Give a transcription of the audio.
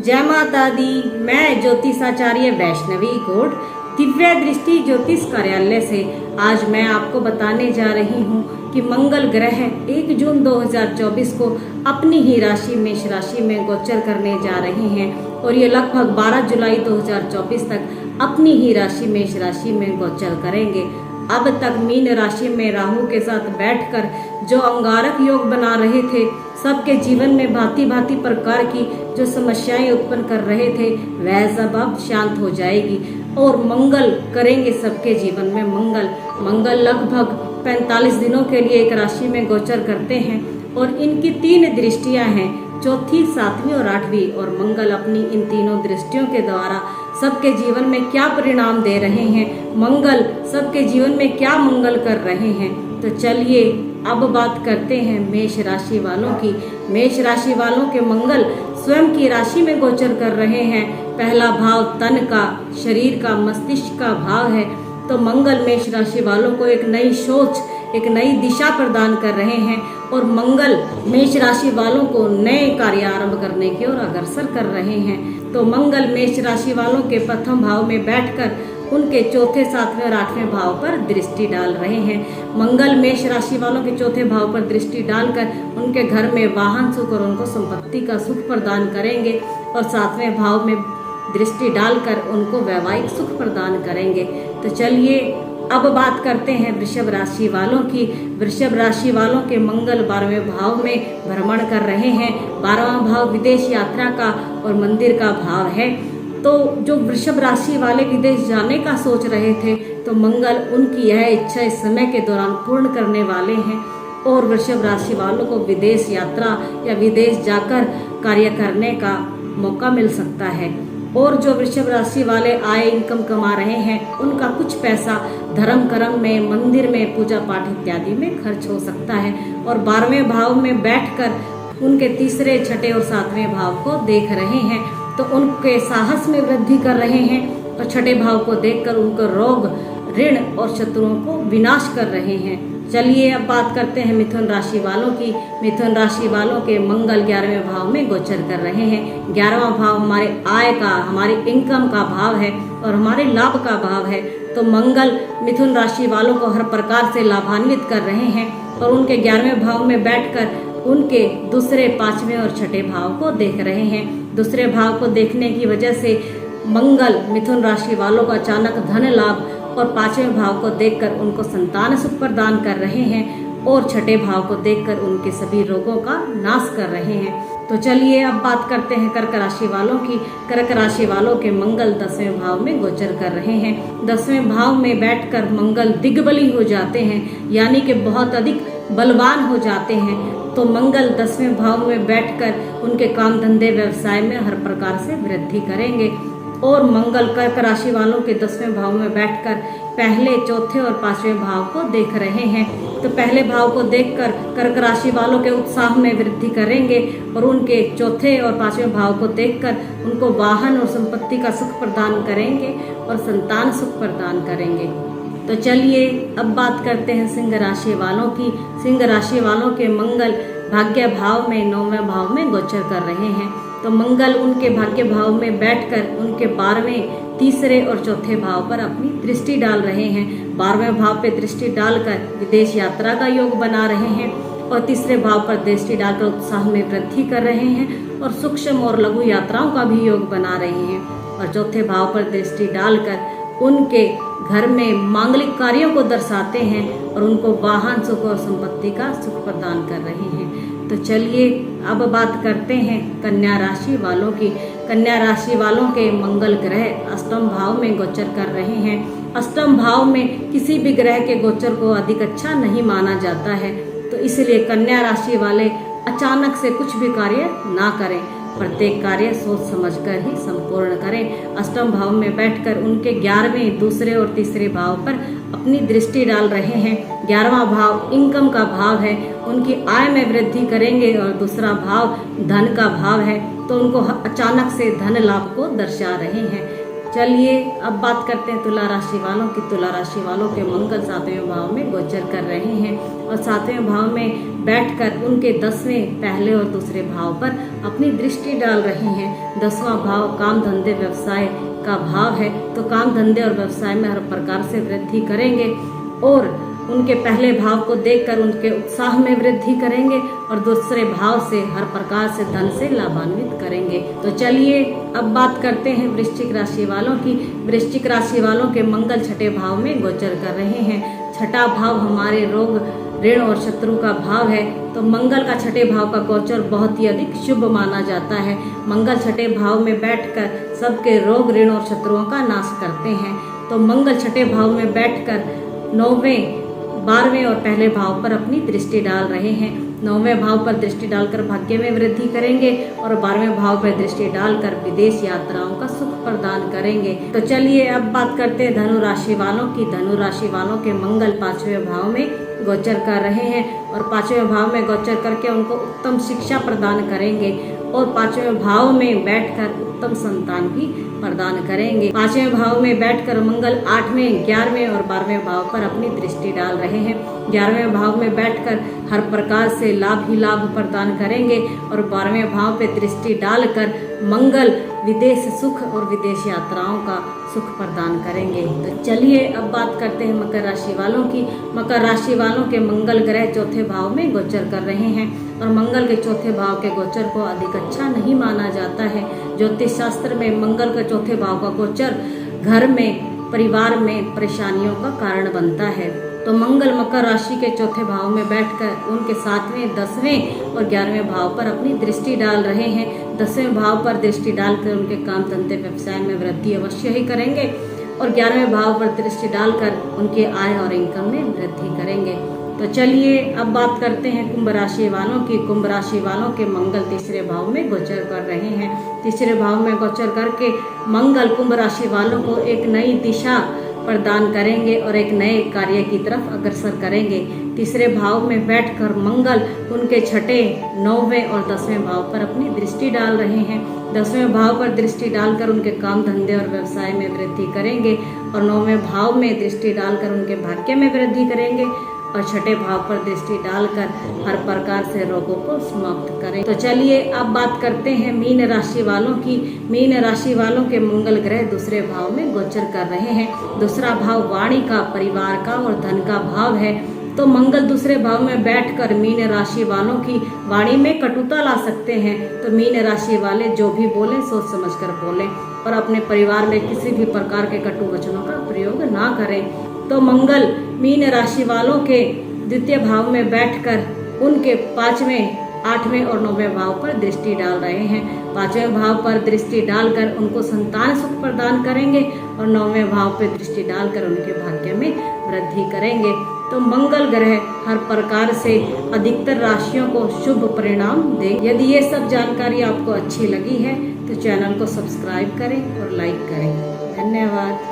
जय माता दी। मैं ज्योतिषाचार्य वैष्णवी गौड़ दिव्य दृष्टि ज्योतिष कार्यालय से आज मैं आपको बताने जा रही हूँ कि मंगल ग्रह 1 जून 2024 को अपनी ही राशि मेष राशि में गोचर करने जा रहे हैं और ये लगभग 12 जुलाई 2024 तक अपनी ही राशि मेष राशि में गोचर करेंगे। अब तक मीन राशि में राहु के साथ बैठकर जो अंगारक योग बना रहे थे, सबके जीवन में भांति भांति प्रकार की जो समस्याएं उत्पन्न कर रहे थे, वह सब अब शांत हो जाएगी और मंगल करेंगे सबके जीवन में। मंगल लगभग 45 दिनों के लिए एक राशि में गोचर करते हैं और इनकी 3 दृष्टियां हैं, चौथी, 7वीं और 8वीं। और मंगल अपनी इन तीनों दृष्टियों के द्वारा सबके जीवन में क्या परिणाम दे रहे हैं, मंगल सबके जीवन में क्या मंगल कर रहे हैं। तो चलिए अब बात करते हैं मेष राशि वालों की। मेष राशि वालों के मंगल स्वयं की राशि में गोचर कर रहे हैं। पहला भाव तन का, शरीर का, मस्तिष्क का भाव है। तो मंगल मेष राशि वालों को एक नई सोच, एक नई दिशा प्रदान कर रहे हैं और मंगल मेष राशि वालों को नए कार्य आरंभ करने की ओर अग्रसर कर रहे हैं। तो मंगल मेष राशि वालों के प्रथम भाव में बैठकर उनके चौथे, 7वें और 8वें भाव पर दृष्टि डाल रहे हैं। मंगल मेष राशि वालों के चौथे भाव पर दृष्टि डालकर उनके घर में वाहन सुख और उनको संपत्ति का सुख प्रदान करेंगे और 7वें भाव में दृष्टि डालकर उनको वैवाहिक सुख प्रदान करेंगे। तो चलिए अब बात करते हैं वृषभ राशि वालों की। वृषभ राशि वालों के मंगल 12वें भाव में भ्रमण कर रहे हैं। 12वां भाव विदेश यात्रा का और मंदिर का भाव है। तो जो वृषभ राशि वाले विदेश जाने का सोच रहे थे, तो मंगल उनकी यह इच्छा इस समय के दौरान पूर्ण करने वाले हैं और वृषभ राशि वालों को विदेश यात्रा या विदेश जाकर कार्य करने का मौका मिल सकता है। और जो वृषभ राशि वाले आय इनकम कमा रहे हैं, उनका कुछ पैसा धर्म कर्म में, मंदिर में, पूजा पाठ इत्यादि में खर्च हो सकता है। और 12वें भाव में बैठकर उनके तीसरे, छठे और 7वें भाव को देख रहे हैं, तो उनके साहस में वृद्धि कर रहे हैं और छठे भाव को देखकर उनको रोग, ऋण और शत्रुओं को विनाश कर रहे हैं। चलिए अब बात करते हैं मिथुन राशि वालों की। मिथुन राशि वालों के मंगल 11वें भाव में गोचर कर रहे हैं। 11वां भाव हमारे आय का, हमारे इनकम का भाव है और हमारे लाभ का भाव है। तो मंगल मिथुन राशि वालों को हर प्रकार से लाभान्वित कर रहे हैं और उनके 11वें भाव में बैठकर उनके दूसरे, 5वें और छठे भाव को देख रहे हैं। दूसरे भाव को देखने की वजह से मंगल मिथुन राशि वालों को अचानक धन लाभ और 5वें भाव को देखकर उनको संतान सुख प्रदान कर रहे हैं और छठे भाव को देखकर उनके सभी रोगों का नाश कर रहे हैं। तो चलिए अब बात करते हैं कर्क राशि वालों की। कर्क राशि वालों के मंगल 10वें भाव में गोचर कर रहे हैं। 10वें भाव में बैठकर मंगल दिग्बली हो जाते हैं, यानी कि बहुत अधिक बलवान हो जाते हैं। तो मंगल 10वें भाव में बैठकर उनके काम धंधे व्यवसाय में हर प्रकार से वृद्धि करेंगे और मंगल कर्क राशि वालों के 10वें भाव में बैठकर पहले, चौथे और 5वें भाव को देख रहे हैं। तो पहले भाव को देखकर कर्क राशि वालों के उत्साह में वृद्धि करेंगे और उनके चौथे और 5वें भाव को देखकर उनको वाहन और संपत्ति का सुख प्रदान करेंगे और संतान सुख प्रदान करेंगे। तो चलिए अब बात करते हैं सिंह राशि वालों की। सिंह राशि वालों के मंगल भाग्य भाव में 9वें भाव में गोचर कर रहे हैं। तो मंगल उनके भाग्य भाव में बैठकर उनके 12वें, तीसरे और चौथे भाव पर अपनी दृष्टि डाल रहे हैं। 12वें भाव पे दृष्टि डालकर विदेश यात्रा का योग बना रहे हैं और तीसरे भाव पर दृष्टि डालकर उत्साह में वृद्धि कर रहे हैं और सूक्ष्म और लघु यात्राओं का भी योग बना रहे हैं और चौथे भाव पर दृष्टि डालकर उनके घर में मांगलिक कार्यों को दर्शाते हैं और उनको वाहन सुख और संपत्ति का सुख प्रदान कर रहे हैं। तो चलिए अब बात करते हैं कन्या राशि वालों की। कन्या राशि वालों के मंगल ग्रह 8वें भाव में गोचर कर रहे हैं। 8वें भाव में किसी भी ग्रह के गोचर को अधिक अच्छा नहीं माना जाता है, तो इसलिए कन्या राशि वाले अचानक से कुछ भी कार्य ना करें, प्रत्येक कार्य सोच समझकर ही संपूर्ण करें। 8वें भाव में बैठकर उनके 11वें, दूसरे और तीसरे भाव पर अपनी दृष्टि डाल रहे हैं। 11वां भाव इनकम का भाव है, उनकी आय में वृद्धि करेंगे और दूसरा भाव धन का भाव है, तो उनको अचानक से धन लाभ को दर्शा रहे हैं। चलिए अब बात करते हैं तुला राशि वालों की। तुला राशि वालों के मंगल 7वें भाव में गोचर कर रहे हैं और 7वें भाव में बैठकर उनके 10वें पहले और दूसरे भाव पर अपनी दृष्टि डाल रहे हैं। 10वां भाव काम धंधे व्यवसाय का भाव है, तो काम धंधे और व्यवसाय में हर प्रकार से वृद्धि करेंगे और उनके पहले भाव को देखकर उनके उत्साह में वृद्धि करेंगे और दूसरे भाव से हर प्रकार से धन से लाभान्वित करेंगे। तो चलिए अब बात करते हैं वृश्चिक राशि वालों की। वृश्चिक राशि वालों के मंगल 6ठे भाव में गोचर कर रहे हैं। 6ठा भाव हमारे रोग ऋण और शत्रु का भाव है, तो मंगल का 6ठे भाव का गोचर बहुत ही अधिक शुभ माना जाता है। मंगल 6ठे भाव में बैठकर सबके रोग ऋण और शत्रुओं का नाश करते हैं। तो मंगल 6ठे भाव में बैठकर 9वें 12वें और पहले भाव पर अपनी दृष्टि डाल रहे हैं। 9वें भाव पर दृष्टि डालकर भाग्य में वृद्धि करेंगे और 12वें भाव पर दृष्टि डालकर विदेश यात्राओं का सुख प्रदान करेंगे। तो चलिए अब बात करते हैं धनु राशि वालों की। धनु राशि वालों के मंगल 5वें भाव में गोचर कर रहे हैं और 5वें भाव में गोचर करके उनको उत्तम शिक्षा प्रदान करेंगे और 5वें भाव में बैठकर उत्तम संतान भी प्रदान करेंगे। 5वें भाव में बैठकर मंगल 8वें 11वें और 12वें भाव पर अपनी दृष्टि डाल रहे हैं। 11वें भाव में बैठकर हर प्रकार से लाभ ही लाभ प्रदान करेंगे और 12वें भाव पे दृष्टि डालकर मंगल विदेश सुख और विदेश यात्राओं का सुख प्रदान करेंगे। तो चलिए अब बात करते हैं मकर राशि वालों की। मकर राशि वालों के मंगल ग्रह 4थे भाव में गोचर कर रहे हैं और मंगल के 4थे भाव के गोचर को अधिक अच्छा नहीं माना जाता है। ज्योतिष शास्त्र में मंगल के 4थे भाव का गोचर घर में परिवार में परेशानियों का कारण बनता है। तो मंगल मकर राशि के 4थे भाव में बैठकर उनके 7वें 10वें और 11वें भाव पर अपनी दृष्टि डाल रहे हैं। 10वें भाव पर दृष्टि डालकर उनके काम धंधे व्यवसाय में वृद्धि अवश्य ही करेंगे और 11वें भाव पर दृष्टि डालकर उनके आय और इनकम में वृद्धि करेंगे। तो चलिए अब बात करते हैं कुंभ राशि वालों की। कुंभ राशि वालों के मंगल 3रे भाव में गोचर कर रहे हैं। 3रे भाव में गोचर करके मंगल कुंभ राशि वालों को एक नई दिशा प्रदान करेंगे और एक नए कार्य की तरफ अग्रसर करेंगे। 3रे भाव में बैठकर मंगल उनके 6ठे 9वें और 10वें भाव पर अपनी दृष्टि डाल रहे हैं। 10वें भाव पर दृष्टि डालकर उनके काम धंधे और व्यवसाय में वृद्धि करेंगे और 9वें भाव में दृष्टि डालकर उनके भाग्य में वृद्धि करेंगे और 6ठे भाव पर दृष्टि डालकर हर प्रकार से रोगों को समाप्त करें। तो चलिए अब बात करते हैं मीन राशि वालों की। मीन राशि वालों के मंगल ग्रह 2रे भाव में गोचर कर रहे हैं। 2रा भाव वाणी का, परिवार का और धन का भाव है। तो मंगल 2रे भाव में बैठकर मीन राशि वालों की वाणी में कटुता ला सकते हैं। तो मीन राशि वाले जो भी बोलें सोच समझकर बोलें और अपने परिवार में किसी भी प्रकार के कटु वचनों का प्रयोग ना करें। तो मंगल मीन राशि वालों के 2य भाव में बैठकर उनके 5वें 8वें और 9वें भाव पर दृष्टि डाल रहे हैं। 5वें भाव पर दृष्टि डालकर उनको संतान सुख प्रदान करेंगे और 9वें भाव पर दृष्टि डालकर उनके भाग्य में वृद्धि करेंगे। तो मंगल ग्रह हर प्रकार से अधिकतर राशियों को शुभ परिणाम दे। यदि ये सब जानकारी आपको अच्छी लगी है तो चैनल को सब्सक्राइब करें और लाइक करें। धन्यवाद।